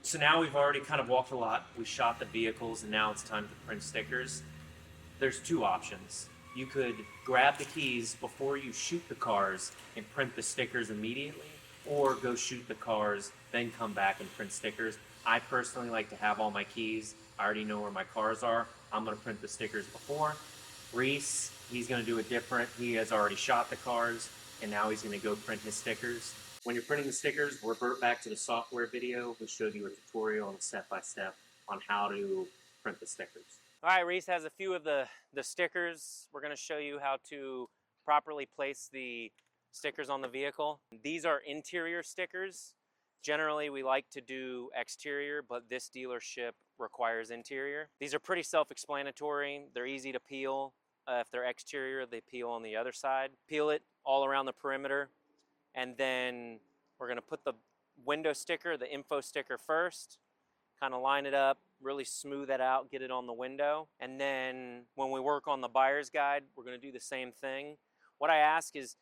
So now we've already kind of walked a lot. We shot the vehicles and now it's time to print stickers. There's two options. You could grab the keys before you shoot the cars and print the stickers immediately, or go shoot the cars, then come back and print stickers. I personally like to have all my keys. I already know where my cars are. I'm going to print the stickers before. Reese, he's going to do it different. He has already shot the cars, and now he's going to go print his stickers. When you're printing the stickers, revert back to the software video. We showed you a tutorial and step-by-step on how to print the stickers. All right, Reese has a few of the stickers. We're going to show you how to properly place the stickers on the vehicle. These are interior stickers. Generally, we like to do exterior, but this dealership requires interior. These are pretty self-explanatory. They're easy to peel. If they're exterior, they peel on the other side. Peel it all around the perimeter, and then we're going to put the window sticker, the info sticker first, kind of line it up, really smooth that out, get it on the window. And then when we work on the buyer's guide, we're going to do the same thing. What I ask is,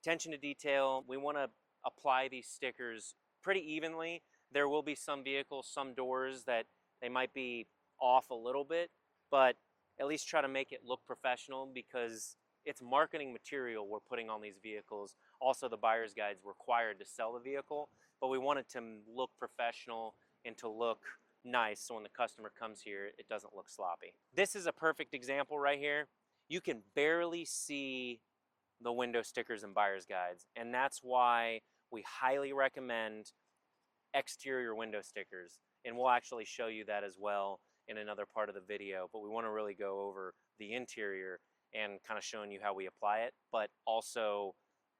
attention to detail. We want to apply these stickers pretty evenly. There will be some vehicles, some doors that they might be off a little bit, but at least try to make it look professional, because it's marketing material we're putting on these vehicles. Also, the buyer's guide's required to sell the vehicle, but we want it to look professional and to look nice, so when the customer comes here, it doesn't look sloppy. This is a perfect example right here. You can barely see the window stickers and buyer's guides, and that's why we highly recommend exterior window stickers, and we'll actually show you that as well in another part of the video. But we want to really go over the interior and kind of showing you how we apply it, but also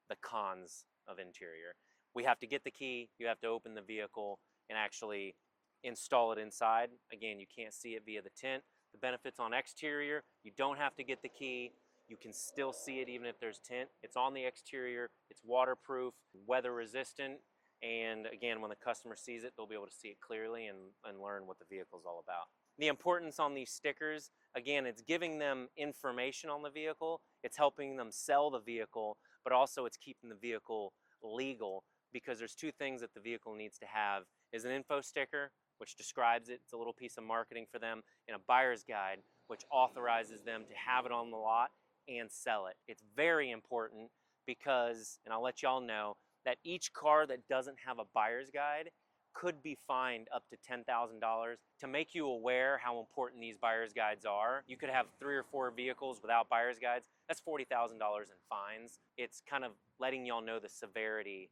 the cons of interior. We have to get the key, you have to open the vehicle and actually install it inside. Again, you can't see it via the tint. The benefits on exterior, you don't have to get the key. You can still see it even if there's tint. It's on the exterior, it's waterproof, weather resistant, and again, when the customer sees it, they'll be able to see it clearly and learn what the vehicle's all about. The importance on these stickers, again, it's giving them information on the vehicle, it's helping them sell the vehicle, but also it's keeping the vehicle legal, because there's two things that the vehicle needs to have: is an info sticker, which describes it, it's a little piece of marketing for them, and a buyer's guide, which authorizes them to have it on the lot and sell it. It's very important because, and I'll let y'all know, that each car that doesn't have a buyer's guide could be fined up to $10,000. To make you aware how important these buyer's guides are, you could have 3 or 4 vehicles without buyer's guides. That's $40,000 in fines. It's kind of letting y'all know the severity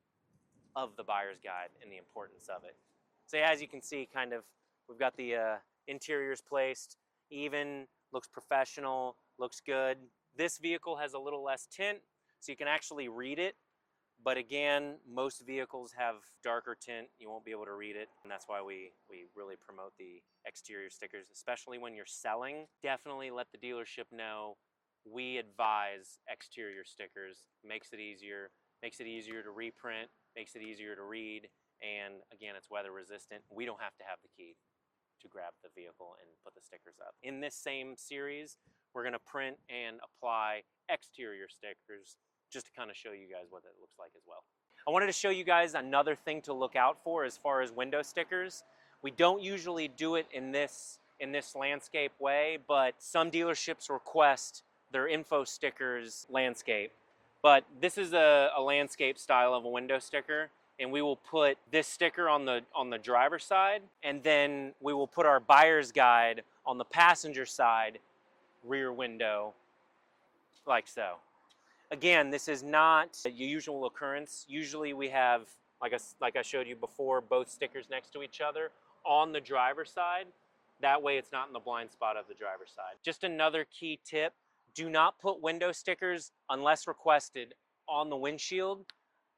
of the buyer's guide and the importance of it. So as you can see, kind of, we've got the interiors placed, even, looks professional, looks good. This vehicle has a little less tint, so you can actually read it. But again, most vehicles have darker tint. You won't be able to read it, and that's why we really promote the exterior stickers, especially when you're selling. Definitely let the dealership know we advise exterior stickers. Makes it easier to reprint, makes it easier to read, and again, it's weather resistant. We don't have to have the key to grab the vehicle and put the stickers up. In this same series, we're going to print and apply exterior stickers, just to kind of show you guys what it looks like as well. I wanted to show you guys another thing to look out for as far as window stickers. We don't usually do it in this landscape way, but some dealerships request their info stickers landscape. But this is a landscape style of a window sticker, and we will put this sticker on the driver's side, and then we will put our buyer's guide on the passenger side rear window, like so. Again, this is not a usual occurrence. Usually we have, like I showed you before, both stickers next to each other on the driver's side. That way it's not in the blind spot of the driver's side. Just another key tip, do not put window stickers, unless requested, on the windshield.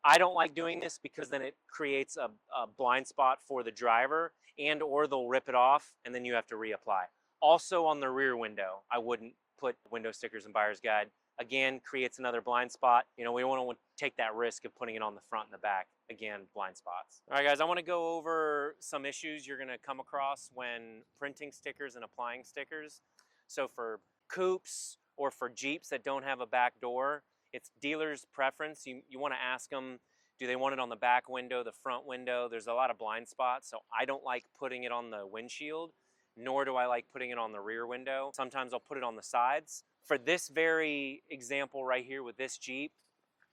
I don't like doing this because then it creates a blind spot for the driver, and or they'll rip it off and then you have to reapply. Also on the rear window, I wouldn't put window stickers and buyer's guide. Again, creates another blind spot. We don't want to take that risk of putting it on the front and the back. Again, blind spots. All right, guys, I want to go over some issues you're going to come across when printing stickers and applying stickers. So for coupes or for Jeeps that don't have a back door, it's dealer's preference. You want to ask them Do they want it on the back window, the front window? There's a lot of blind spots, so I don't like putting it on the windshield, nor do I like putting it on the rear window. Sometimes I'll put it on the sides. For this very example right here with this Jeep,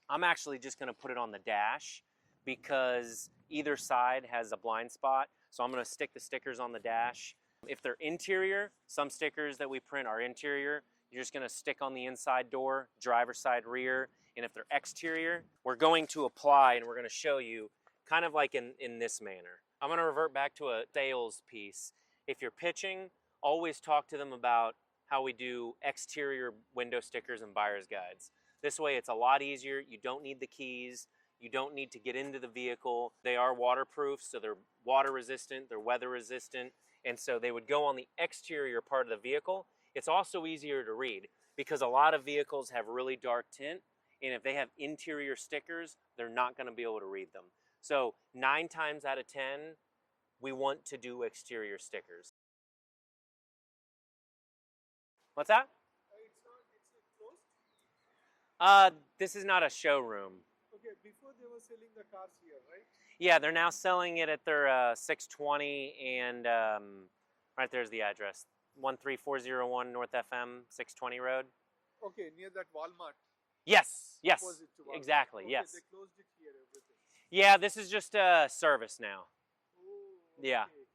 I'm actually just gonna put it on the dash because either side has a blind spot. So I'm gonna stick the stickers on the dash. If they're interior, some stickers that we print are interior. You're just gonna stick on the inside door, driver's side, rear. And if they're exterior, we're going to apply and we're gonna show you kind of like in this manner. I'm gonna revert back to a sales piece. If you're pitching, always talk to them about how we do exterior window stickers and buyer's guides. This way it's a lot easier. You don't need the keys. You don't need to get into the vehicle. They are waterproof, so they're water resistant, they're weather resistant, and so they would go on the exterior part of the vehicle. It's also easier to read because a lot of vehicles have really dark tint, and if they have interior stickers, they're not gonna be able to read them. So 9 times out of 10, we want to do exterior stickers. What's that? It's closed? This is not a showroom. Okay, before they were selling the cars here, right? Yeah, they're now selling it at their 620 and right there's the address. 13401 North FM 620 Road. Okay, near that Walmart. Yes, yes, Opposite to Walmart. exactly, Okay, yes. they closed it here, everything. Yeah, this is just a service now. Oh, Yeah. okay.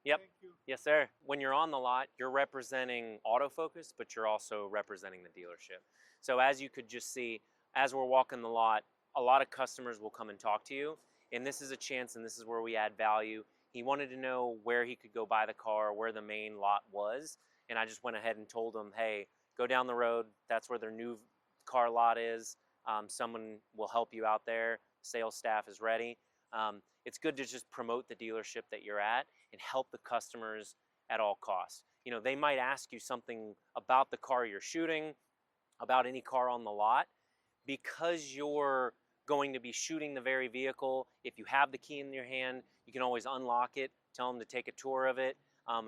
Yep. Thank you. Yes, sir. When you're on the lot, you're representing Autofocus, but you're also representing the dealership. So as you could just see, as we're walking the lot, a lot of customers will come and talk to you, and this is a chance, and this is where we add value. He wanted to know where he could go buy the car, where the main lot was, and I just went ahead and told him, hey, go down the road. That's where their new car lot is. Someone will help you out there. Sales staff is ready. It's good to just promote the dealership that you're at and help the customers at all costs. You know, they might ask you something about the car you're shooting, about any car on the lot, because you're going to be shooting the very vehicle. If you have the key in your hand, you can always unlock it, tell them to take a tour of it.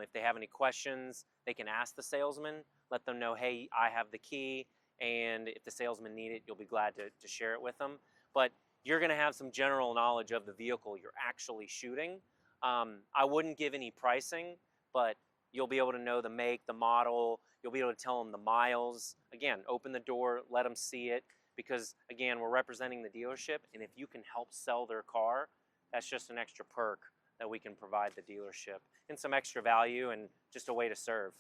If they have any questions, they can ask the salesman, let them know, hey, I have the key, and if the salesman need it, you'll be glad to share it with them. But you're gonna have some general knowledge of the vehicle you're actually shooting. I wouldn't give any pricing, but you'll be able to know the make, the model, you'll be able to tell them the miles. Again, open the door, let them see it, because again, we're representing the dealership, and if you can help sell their car, that's just an extra perk that we can provide the dealership and some extra value and just a way to serve.